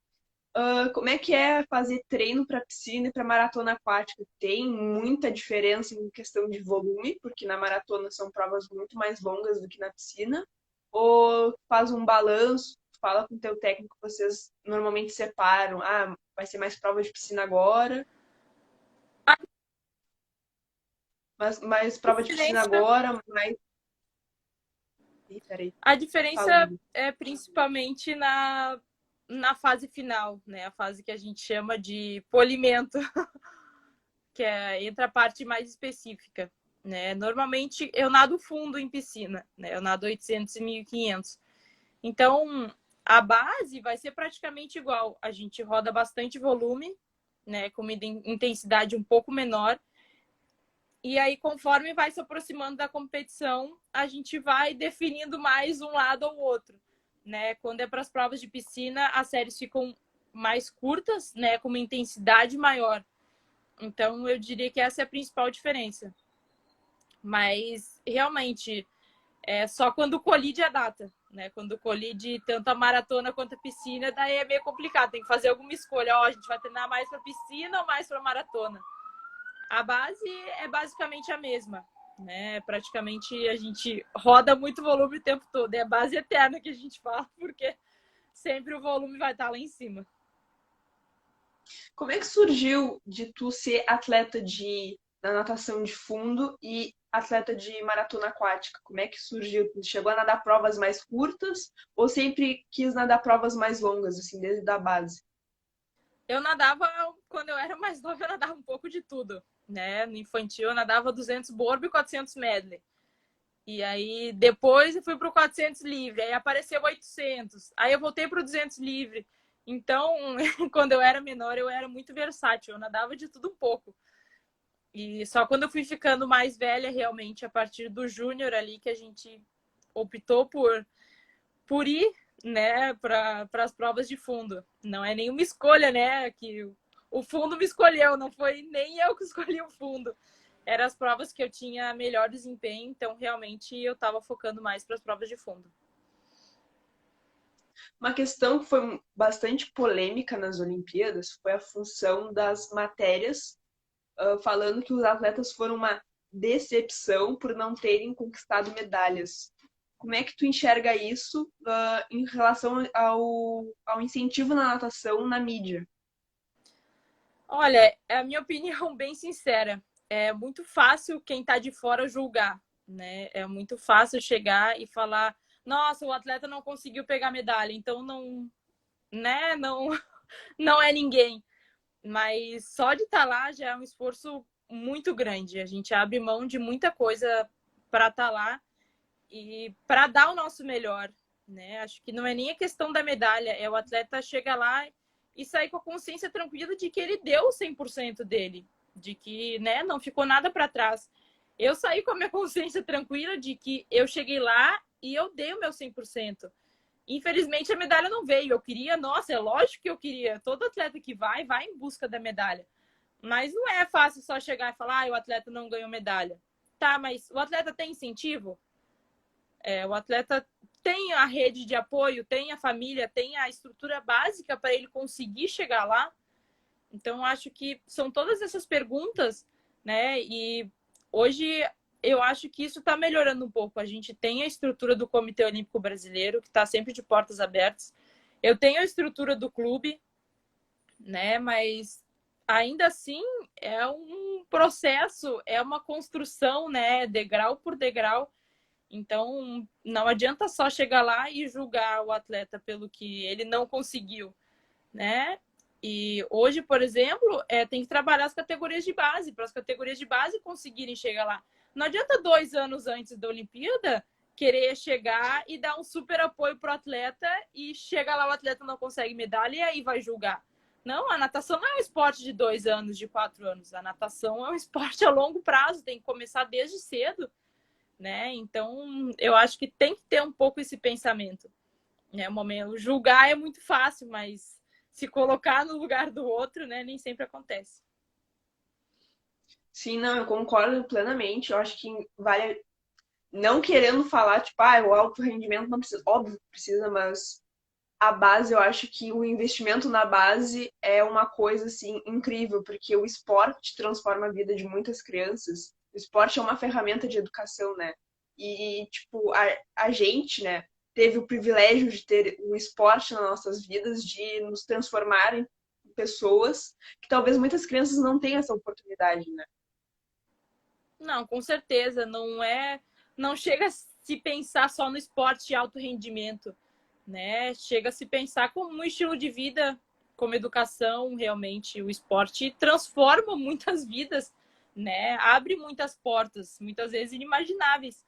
Como é que é fazer treino para piscina e para maratona aquática? Tem muita diferença em questão de volume, porque na maratona são provas muito mais longas do que na piscina? Ou faz um balanço, fala com o teu técnico, vocês normalmente separam, ah, vai ser mais prova de piscina agora, mas mais A prova de piscina diferença, agora, mais. Ih, peraí, a fala, diferença Vivi. é principalmente na fase final, né? A fase que a gente chama de polimento, que é entre a parte mais específica, né? Normalmente eu nado fundo em piscina, né? Eu nado 800 e 1500. Então, a base vai ser praticamente igual. A gente roda bastante volume, né? Com uma intensidade um pouco menor. E aí, conforme vai se aproximando da competição, a gente vai definindo mais um lado ou outro, né? Quando é para as provas de piscina, as séries ficam mais curtas, né? Com uma intensidade maior. Então, eu diria que essa é a principal diferença. Mas, realmente, é só quando colide a data, né? Quando colide tanto a maratona quanto a piscina, daí é meio complicado. Tem que fazer alguma escolha. Ó, a gente vai treinar mais para piscina ou mais para maratona? A base é basicamente a mesma, né? Praticamente a gente roda muito volume o tempo todo. É a base eterna que a gente fala, porque sempre o volume vai estar lá em cima. Como é que surgiu de tu ser atleta da natação de fundo e atleta de maratona aquática? Como é que surgiu? Tu chegou a nadar provas mais curtas ou sempre quis nadar provas mais longas, assim, desde a base? Eu nadava, quando eu era mais nova, eu nadava um pouco de tudo, né? No infantil, eu nadava 200 borbo e 400 medley. E aí, depois eu fui para o 400 livre, aí apareceu 800. Aí eu voltei para o 200 livre. Então, quando eu era menor, eu era muito versátil, eu nadava de tudo um pouco. E só quando eu fui ficando mais velha, realmente, a partir do júnior ali, que a gente optou por ir, né, para as provas de fundo. Não é nenhuma escolha, né, que o fundo me escolheu, não foi nem eu que escolhi o fundo. eram as provas que eu tinha melhor desempenho, então realmente eu estava focando mais para as provas de fundo. Uma questão que foi bastante polêmica nas Olimpíadas foi a função das matérias, falando que os atletas foram uma decepção por não terem conquistado medalhas. Como é que tu enxerga isso em relação ao incentivo na natação na mídia? Olha, é a minha opinião bem sincera. É muito fácil quem está de fora julgar, né? É muito fácil chegar e falar: nossa, o atleta não conseguiu pegar medalha, então não, né? Não, não é ninguém. Mas só de estar lá já é um esforço muito grande. A gente abre mão de muita coisa para estar lá e para dar o nosso melhor, né? Acho que não é nem a questão da medalha, é o atleta chegar lá e sair com a consciência tranquila de que ele deu o 100% dele, de que, né, não ficou nada para trás. Eu saí com a minha consciência tranquila de que eu cheguei lá e eu dei o meu 100%. Infelizmente a medalha não veio. Eu queria, nossa, é lógico que eu queria. Todo atleta que vai em busca da medalha. Mas não é fácil só chegar e falar: o atleta não ganhou medalha. Tá, mas o atleta tem incentivo? O atleta tem a rede de apoio, tem a família, tem a estrutura básica para ele conseguir chegar lá. Então, acho que são todas essas perguntas, né? E hoje eu acho que isso está melhorando um pouco. A gente tem a estrutura do Comitê Olímpico Brasileiro, que está sempre de portas abertas. Eu tenho a estrutura do clube, né? Mas ainda assim é um processo, é uma construção, né? Degrau por degrau. Então, não adianta só chegar lá e julgar o atleta pelo que ele não conseguiu, né? E hoje, por exemplo, tem que trabalhar as categorias de base, para as categorias de base conseguirem chegar lá. Não adianta 2 anos antes da Olimpíada querer chegar e dar um super apoio para o atleta e chega lá, o atleta não consegue medalha e aí vai julgar. Não, a natação não é um esporte de 2 anos, de 4 anos. A natação é um esporte a longo prazo, tem que começar desde cedo, né? Então, eu acho que tem que ter um pouco esse pensamento. O momento, julgar é muito fácil, mas se colocar no lugar do outro, né, nem sempre acontece. Sim, não, eu concordo plenamente. Eu acho que vale, não querendo falar, tipo, o alto rendimento não precisa, óbvio que precisa, mas a base, eu acho que o investimento na base é uma coisa, assim, incrível, porque o esporte transforma a vida de muitas crianças. O esporte é uma ferramenta de educação, né? E, tipo, a gente, né, teve o privilégio de ter o esporte nas nossas vidas, de nos transformar em pessoas que talvez muitas crianças não tenham essa oportunidade, né? Não, com certeza, não chega a se pensar só no esporte de alto rendimento, né? Chega a se pensar como um estilo de vida, como educação, realmente o esporte transforma muitas vidas, né? Abre muitas portas, muitas vezes inimagináveis.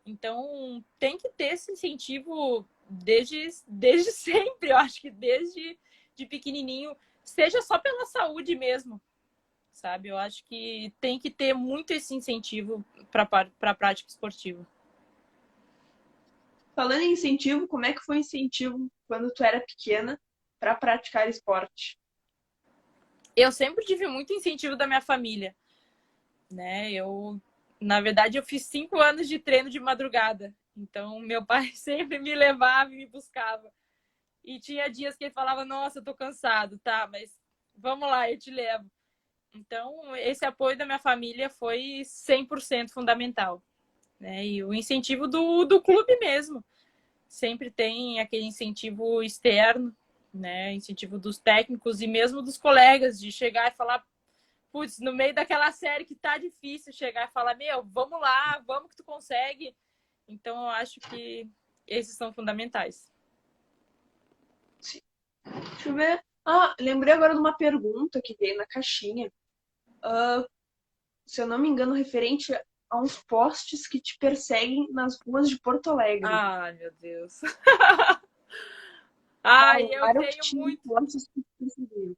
Então, tem que ter esse incentivo desde sempre, eu acho que desde de pequenininho, seja só pela saúde mesmo, sabe? Eu acho que tem que ter muito esse incentivo para a prática esportiva. Falando em incentivo, como é que foi o incentivo quando tu era pequena para praticar esporte? Eu sempre tive muito incentivo da minha família, né? Na verdade, eu fiz 5 anos de treino de madrugada. Então, meu pai sempre me levava e me buscava. E tinha dias que ele falava: nossa, eu tô cansado, tá, mas vamos lá, eu te levo. Então, esse apoio da minha família foi 100% fundamental, né? E o incentivo do clube mesmo. Sempre tem aquele incentivo externo, né? Incentivo dos técnicos e mesmo dos colegas de chegar e falar: putz, no meio daquela série que tá difícil, chegar e falar: meu, vamos lá, vamos que tu consegue. Então, eu acho que esses são fundamentais. Deixa eu ver. Lembrei agora de uma pergunta que veio na caixinha. Se eu não me engano, referente a uns postes que te perseguem nas ruas de Porto Alegre. Ai, meu Deus. Ai, eu Falaram que tenho tinha muito. postes que te perseguiam.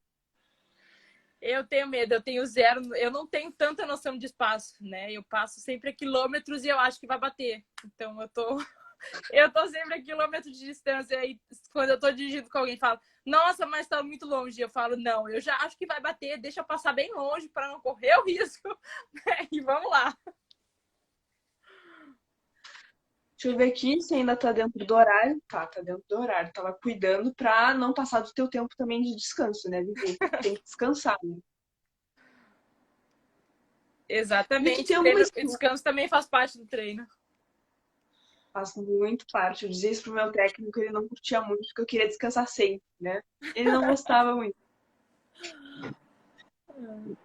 Eu tenho medo, eu tenho zero, eu não tenho tanta noção de espaço, né? Eu passo sempre a quilômetros e eu acho que vai bater. Então eu tô Eu tô sempre a quilômetro de distância. Aí, quando eu tô dirigindo com alguém, fala, nossa, mas tá muito longe. Eu falo, não, eu já acho que vai bater, deixa eu passar bem longe para não correr o risco. E vamos lá. Deixa eu ver aqui se ainda tá dentro do horário. Tá dentro do horário. Tava cuidando pra não passar do teu tempo também de descanso, né, Vivi? Tem que descansar, né? Vivi, tu Exatamente. tem alguma Treino, descanso também faz parte do treino. faz muito parte. Eu dizia isso pro meu técnico, ele não curtia muito, porque eu queria descansar sempre, né? Ele não gostava muito.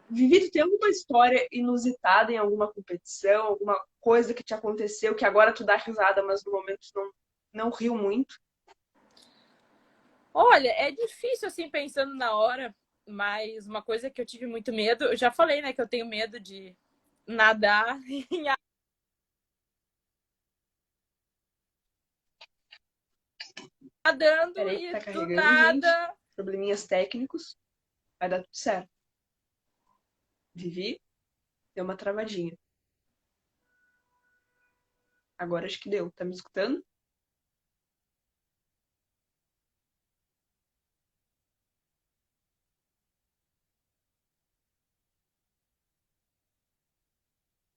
Vivi, tu tem alguma história inusitada em alguma competição, alguma coisa que te aconteceu que agora tu dá risada, mas no momento tu não riu muito? Olha, é difícil assim pensando na hora, mas uma coisa que eu tive muito medo, eu já falei, né, que eu tenho medo de nadar em nadando Peraí, e tá do carregando, gente. nada. Probleminhas técnicos. Vai dar tudo certo. Vivi, deu uma travadinha. Agora acho que deu. Tá me escutando?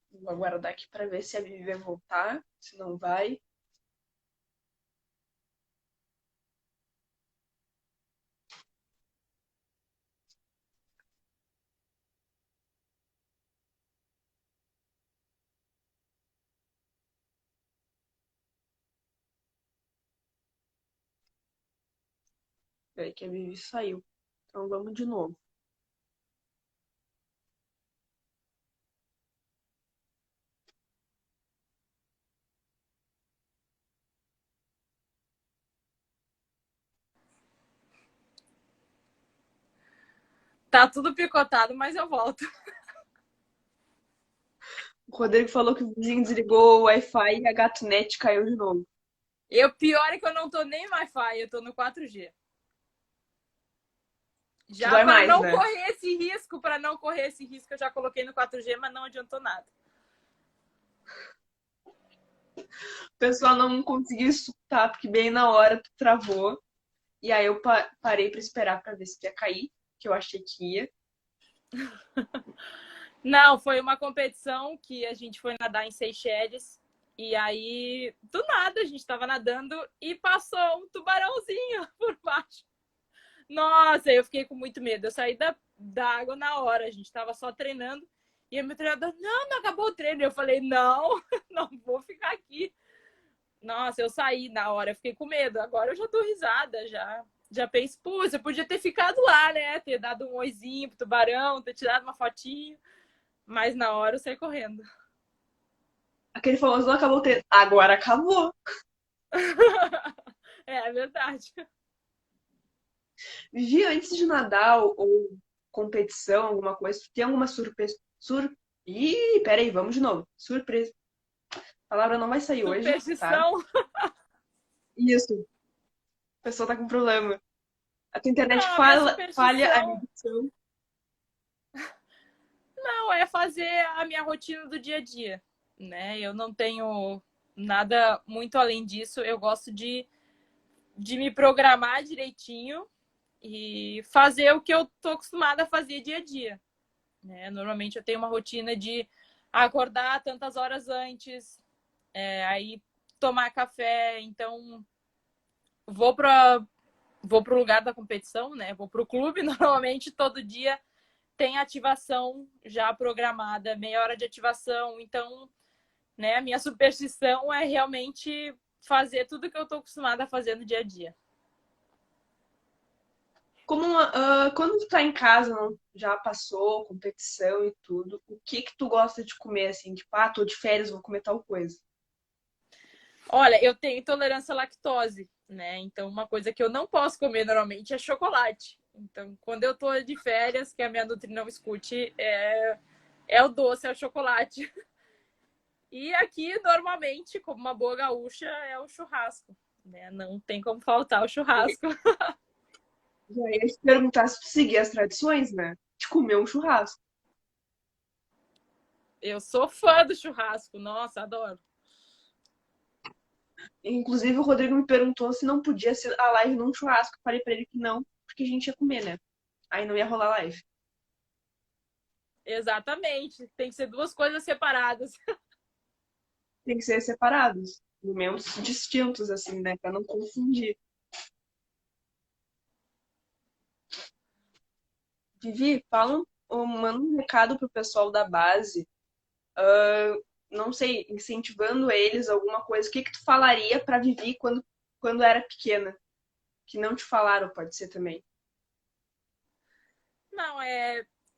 Vou aguardar aqui pra ver se a Vivi vai voltar. Se não vai. Peraí que a Vivi saiu. Então vamos de novo. Tá tudo picotado, mas eu volto. O Rodrigo falou que o vizinho desligou o Wi-Fi e a GatoNet caiu de novo. E o pior é que eu não tô nem Wi-Fi, eu tô no 4G. Que Já dói para mais, não né? correr esse risco, eu já coloquei no 4G, mas não adiantou nada. O pessoal não conseguiu escutar, porque bem na hora tu travou. E aí eu parei pra esperar pra ver se ia cair, que eu achei que ia. Não, foi uma competição que a gente foi nadar em Seychelles. E aí, do nada, a gente tava nadando e passou um tubarãozinho por baixo. Nossa, eu fiquei com muito medo. Eu saí da água na hora, a gente tava só treinando. E o meu treinador, não acabou o treino. Eu falei, não, não vou ficar aqui. Nossa, eu saí na hora, eu fiquei com medo. Agora eu já dou risada, já penso, pô, você podia ter ficado lá, né? Ter dado um oizinho pro tubarão, ter tirado uma fotinho. Mas na hora eu saí correndo. Aquele famoso não acabou o treino. Agora acabou. É verdade. Vivi, antes de nadar ou competição, alguma coisa, tu tem alguma surpresa? Ih, peraí, vamos de novo. Surpresa. A palavra não vai sair hoje, tá? Superstição. Isso. A pessoa tá com problema. A tua internet Não, a minha falha a superstição ligação. não é fazer a minha rotina do dia a dia, né? Eu não tenho nada muito além disso. Eu gosto de me programar direitinho e fazer o que eu tô acostumada a fazer dia a dia, né? Normalmente eu tenho uma rotina de acordar tantas horas antes, aí tomar café, então vou para vou pro lugar da competição, né? Vou pro clube, normalmente todo dia tem ativação já programada, meia hora de ativação, então, né, a minha superstição é realmente fazer tudo que eu tô acostumada a fazer no dia a dia. Quando tu tá em casa, já passou competição e tudo, o que que tu gosta de comer assim? Tipo, tô de férias, vou comer tal coisa. Olha, eu tenho intolerância à lactose, né? Então, uma coisa que eu não posso comer normalmente é chocolate. Então, quando eu tô de férias, que a minha nutri não escute, é o doce, é o chocolate. E aqui, normalmente, como uma boa gaúcha, é o churrasco, né? Não tem como faltar o churrasco. Já ia te perguntar se tu seguir as tradições, né? De comer um churrasco. Eu sou fã do churrasco, nossa, adoro. Inclusive, o Rodrigo me perguntou se não podia ser a live num churrasco. Eu falei pra ele que não, porque a gente ia comer, né? Aí não ia rolar live. Exatamente. Tem que ser duas coisas separadas. Tem que ser separados. Momentos distintos, assim, né? Pra não confundir. Vivi, manda um recado pro pessoal da base. Não sei, incentivando eles alguma coisa. O que que tu falaria pra Vivi quando era pequena? Que não te falaram, pode ser também. Não,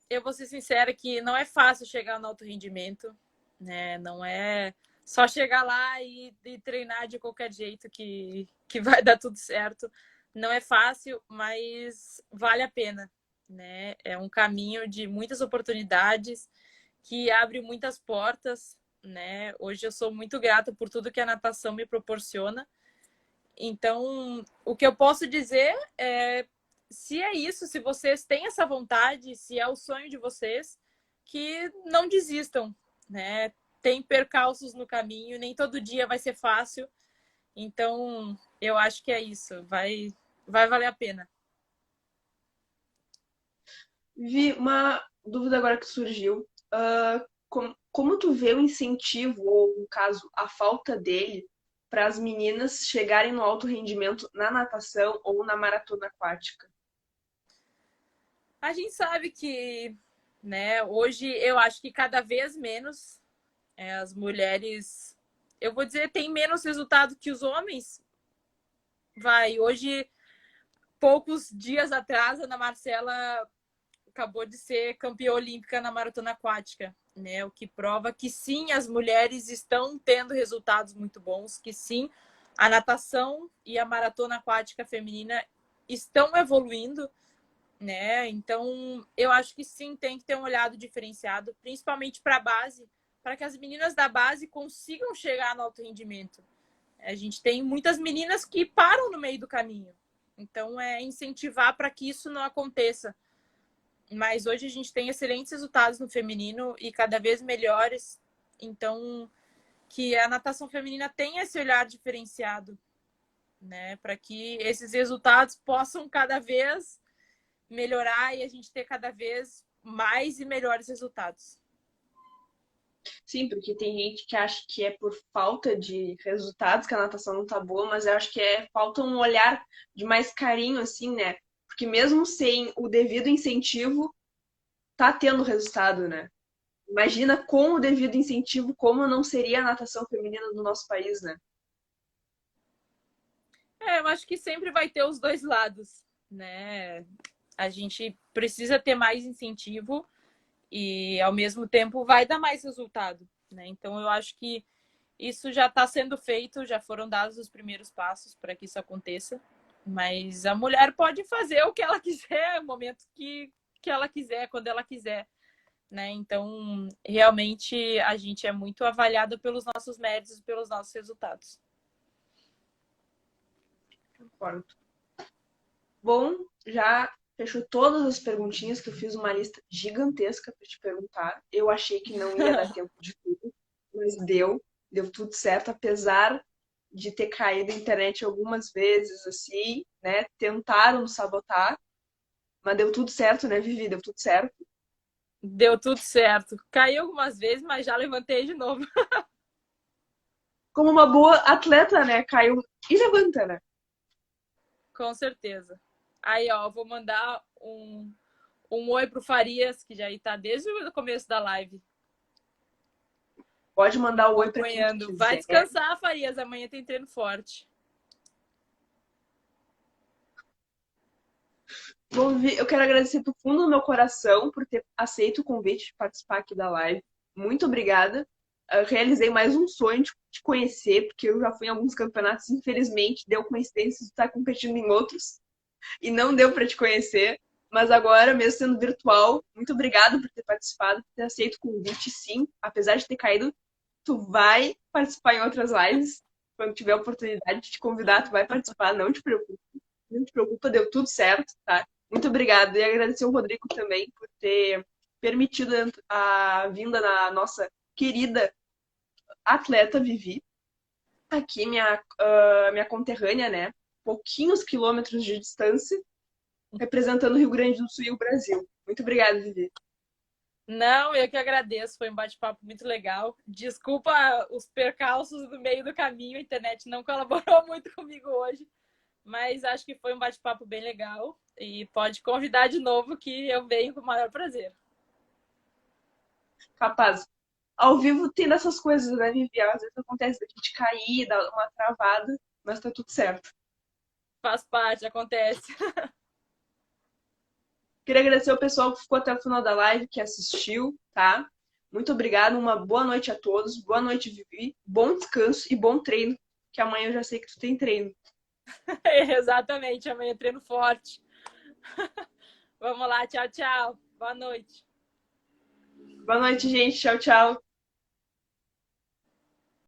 eu vou ser sincera que não é fácil chegar no alto rendimento, né? Não é só chegar lá e treinar de qualquer jeito que vai dar tudo certo. Não é fácil, mas vale a pena, né? É um caminho de muitas oportunidades que abre muitas portas, né? Hoje eu sou muito grata por tudo que a natação me proporciona. Então, o que eu posso dizer é, se é isso, se vocês têm essa vontade, se é o sonho de vocês, que não desistam, né? Tem percalços no caminho, nem todo dia vai ser fácil. Então, eu acho que é isso, vai valer a pena. Vi uma dúvida agora que surgiu. Como tu vê o incentivo, ou no caso, a falta dele, para as meninas chegarem no alto rendimento na natação ou na maratona aquática? A gente sabe que, né, hoje eu acho que cada vez menos as mulheres, eu vou dizer, têm menos resultado que os homens. Hoje, poucos dias atrás, a Ana Marcela acabou de ser campeã olímpica na maratona aquática, né? O que prova que sim, as mulheres estão tendo resultados muito bons, que sim, a natação e a maratona aquática feminina estão evoluindo, né? Então, eu acho que sim, tem que ter um olhado diferenciado, principalmente para a base, para que as meninas da base consigam chegar no alto rendimento. A gente tem muitas meninas que param no meio do caminho. Então, é incentivar para que isso não aconteça. Mas hoje a gente tem excelentes resultados no feminino e cada vez melhores. Então, que a natação feminina tenha esse olhar diferenciado, né? Para que esses resultados possam cada vez melhorar e a gente ter cada vez mais e melhores resultados. Sim, porque tem gente que acha que é por falta de resultados que a natação não tá boa, mas eu acho que falta um olhar de mais carinho, assim, né? Porque mesmo sem o devido incentivo, tá tendo resultado, né? Imagina com o devido incentivo como não seria a natação feminina do nosso país, né? Eu acho que sempre vai ter os dois lados, né? A gente precisa ter mais incentivo e, ao mesmo tempo, vai dar mais resultado, né? Então, eu acho que isso já está sendo feito, já foram dados os primeiros passos para que isso aconteça. Mas a mulher pode fazer o que ela quiser, no momento que ela quiser, quando ela quiser, né? Então, realmente, a gente é muito avaliada pelos nossos méritos e pelos nossos resultados. Concordo. Bom, já fechou todas as perguntinhas que eu fiz uma lista gigantesca para te perguntar. Eu achei que não ia dar tempo de tudo, mas deu tudo certo, apesar de ter caído a internet algumas vezes, assim, né? Tentaram nos sabotar, mas deu tudo certo, né, Vivi? Deu tudo certo. Deu tudo certo. Caí algumas vezes, mas já levantei de novo. Como uma boa atleta, né? Caiu e levanta, né? Com certeza. Aí, ó, vou mandar um oi pro Farias, que já está desde o começo da live. Pode mandar o oi para quem tu Acompanhando. Vai quiser. descansar, Farias. Amanhã tem treino forte. Bom, Vi, eu quero agradecer do fundo do meu coração por ter aceito o convite de participar aqui da live. Muito obrigada. Eu realizei mais um sonho de te conhecer, porque eu já fui em alguns campeonatos, infelizmente, deu coincidência de estar competindo em outros e não deu para te conhecer. Mas agora, mesmo sendo virtual, muito obrigada por ter participado, por ter aceito o convite, sim. Apesar de ter caído, tu vai participar em outras lives. Quando tiver a oportunidade de te convidar, tu vai participar, não te preocupe. Não te preocupa, deu tudo certo, tá? Muito obrigada. E agradecer o Rodrigo também por ter permitido a vinda da nossa querida atleta Vivi. aqui, minha conterrânea, né? Pouquinhos quilômetros de distância, representando o Rio Grande do Sul e o Brasil. Muito obrigada, Vivi. Não, eu que agradeço. Foi um bate-papo muito legal. Desculpa os percalços do meio do caminho. A internet não colaborou muito comigo hoje, mas acho que foi um bate-papo bem legal. E pode convidar de novo que eu venho com o maior prazer. Capaz. Ao vivo tem dessas coisas, né, Vivi? Às vezes acontece da gente cair, dar uma travada, mas tá tudo certo. Faz parte, acontece. Queria agradecer ao pessoal que ficou até o final da live, que assistiu, tá? Muito obrigada, uma boa noite a todos. Boa noite, Vivi. Bom descanso e bom treino, que amanhã eu já sei que tu tem treino. Exatamente, amanhã treino forte. Vamos lá, tchau, tchau. Boa noite. Boa noite, gente. Tchau, tchau.